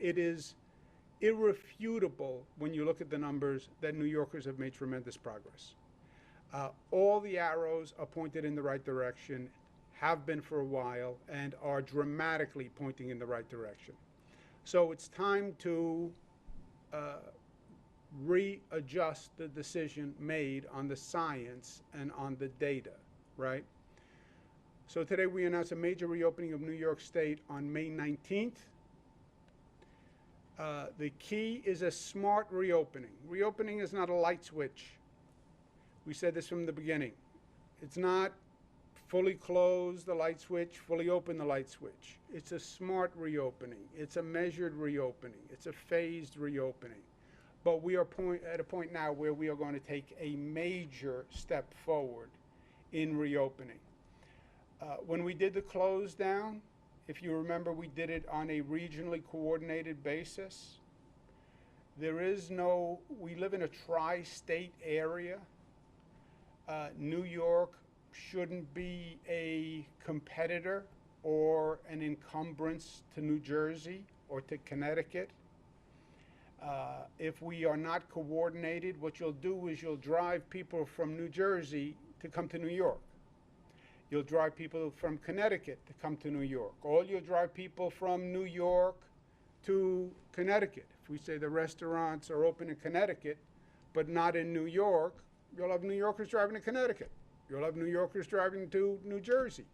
it is irrefutable when you look at the numbers that New Yorkers have made tremendous progress. All the arrows are pointed in the right direction, have been for a while, and are dramatically pointing in the right direction. So it's time to readjust the decision made on the science and on the data, right? So today we announced a major reopening of New York State on May 19th. The key is a smart reopening. Reopening is not a light switch. We said this from the beginning. It's not fully close the light switch, fully open the light switch. It's a smart reopening. It's a measured reopening. It's a phased reopening. But we are at a point now where we are going to take a major step forward in reopening. When we did the close down, if you remember, we did it on a regionally coordinated basis. We live in a tri-state area. New York shouldn't be a competitor or an encumbrance to New Jersey or to Connecticut. If we are not coordinated, what you'll do is you'll drive people from New Jersey to come to New York. You'll drive people from Connecticut to come to New York. Or you'll drive people from New York to Connecticut. If we say the restaurants are open in Connecticut, but not in New York, you'll have New Yorkers driving to Connecticut. You'll have New Yorkers driving to New Jersey.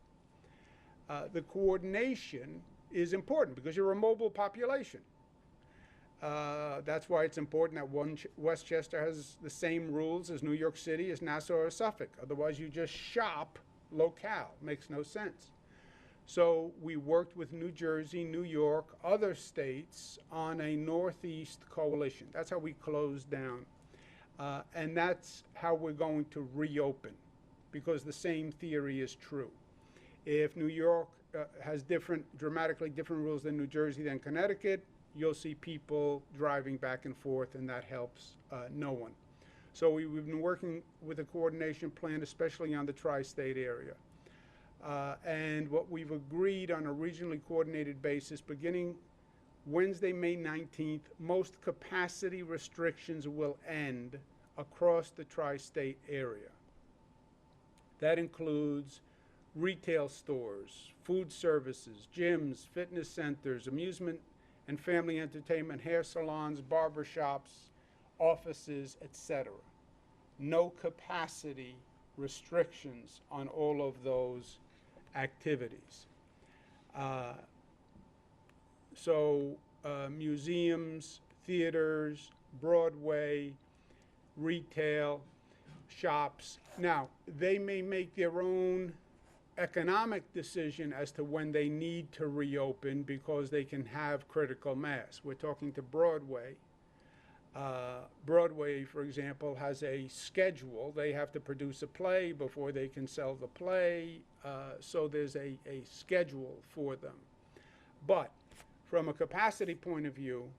The coordination is important because you're a mobile population. That's why it's important that Westchester has the same rules as New York City, as Nassau, or Suffolk. Otherwise, you just shop locale. Makes no sense. So we worked with New Jersey, New York, other states on a Northeast coalition. That's how we closed down. And that's how we're going to reopen, because the same theory is true. If New York has dramatically different rules than New Jersey, than Connecticut, you'll see people driving back and forth, and that helps no one. So we've been working with a coordination plan, especially on the tri-state area. And what we've agreed on a regionally coordinated basis, beginning Wednesday, May 19th, most capacity restrictions will end across the tri-state area. That includes retail stores, food services, gyms, fitness centers, amusement and family entertainment, hair salons, barbershops, offices, etc. No capacity restrictions on all of those activities. Museums, theaters, Broadway, retail, shops. Now, they may make their own economic decision as to when they need to reopen because they can have critical mass. We're talking to Broadway. Broadway, for example, has a schedule. They have to produce a play before they can sell the play. So there's a schedule for them. But from a capacity point of view,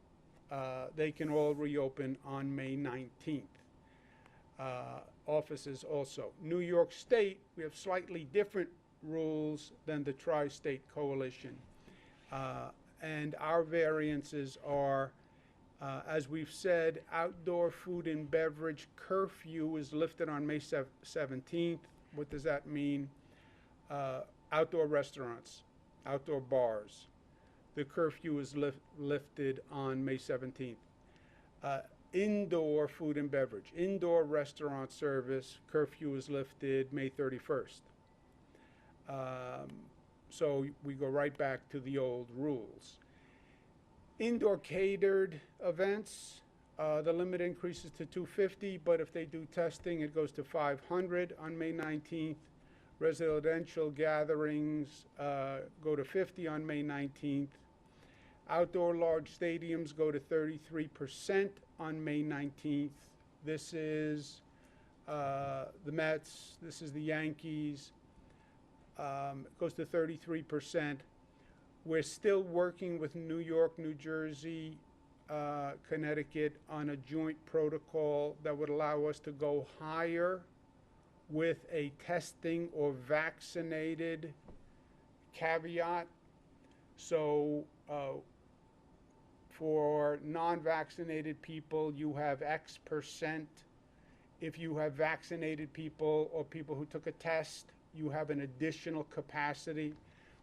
they can all reopen on May 19th. Offices also. New York State, we have slightly different rules than the tri-state coalition. And our variances are, as we've said, outdoor food and beverage curfew is lifted on May 17th. What does that mean? Outdoor restaurants, outdoor bars. The curfew is lifted on May 17th. Indoor food and beverage, indoor restaurant service, curfew is lifted May 31st. So we go right back to the old rules. Indoor catered events, the limit increases to 250, but if they do testing, it goes to 500 on May 19th. Residential gatherings go to 50 on May 19th. Outdoor large stadiums go to 33% on May 19th. This is the Mets, this is the Yankees. It goes to 33%. We're still working with New York, New Jersey, Connecticut on a joint protocol that would allow us to go higher with a testing or vaccinated caveat. So For non-vaccinated people, you have X percent. If you have vaccinated people or people who took a test, you have an additional capacity.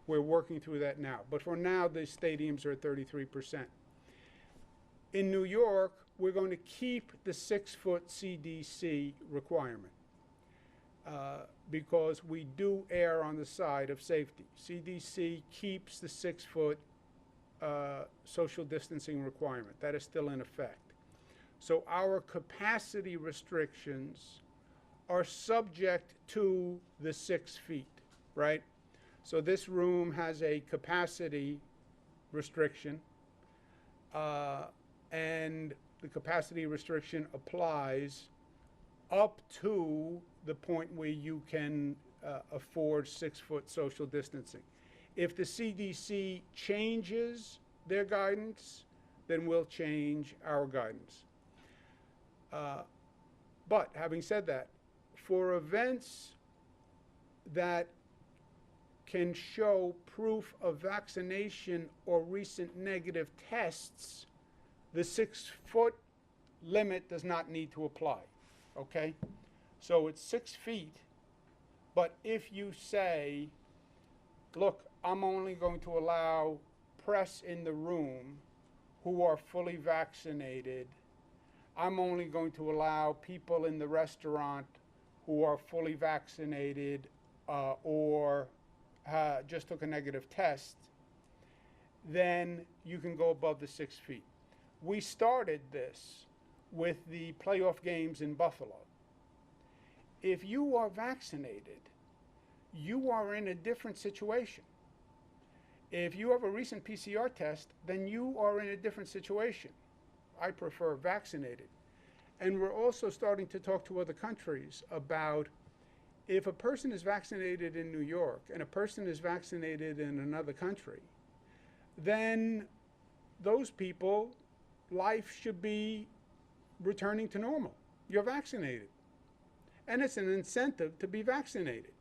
We're working through that now. But for now, the stadiums are at 33%. In New York, we're going to keep the 6-foot CDC requirement because we do err on the side of safety. CDC keeps the 6-foot social distancing requirement. That is still in effect. So our capacity restrictions are subject to the 6 feet, right? So this room has a capacity restriction, and the capacity restriction applies up to the point where you can afford 6-foot social distancing. If the CDC changes their guidance, then we'll change our guidance. But having said that, for events that can show proof of vaccination or recent negative tests, the 6-foot limit does not need to apply, okay? So it's 6 feet, but if you say, look, I'm only going to allow press in the room who are fully vaccinated, I'm only going to allow people in the restaurant who are fully vaccinated or just took a negative test, then you can go above the 6 feet. We started this with the playoff games in Buffalo. If you are vaccinated, you are in a different situation. If you have a recent PCR test, then you are in a different situation. I prefer vaccinated. And we're also starting to talk to other countries about if a person is vaccinated in New York and a person is vaccinated in another country, then those people, life should be returning to normal. You're vaccinated. And it's an incentive to be vaccinated.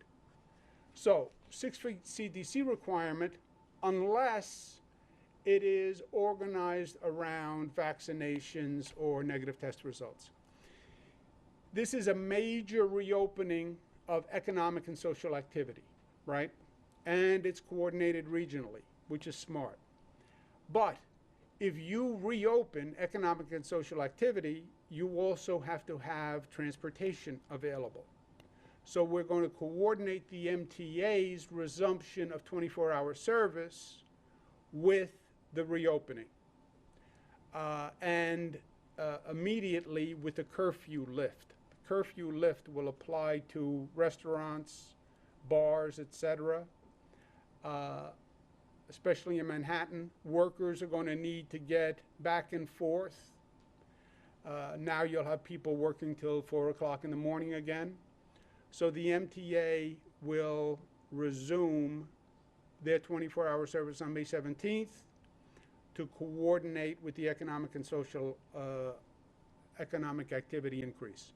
So 6-foot CDC requirement, unless it is organized around vaccinations or negative test results. This is a major reopening of economic and social activity, right? And it's coordinated regionally, which is smart. But if you reopen economic and social activity, you also have to have transportation available. So we're going to coordinate the MTA's resumption of 24-hour service with the reopening and immediately with the curfew lift. The curfew lift will apply to restaurants, bars, etc. Especially in Manhattan, workers are going to need to get back and forth. Now you'll have people working till 4 o'clock in the morning again. So the MTA will resume their 24-hour service on May 17th to coordinate with the economic and social economic activity increase.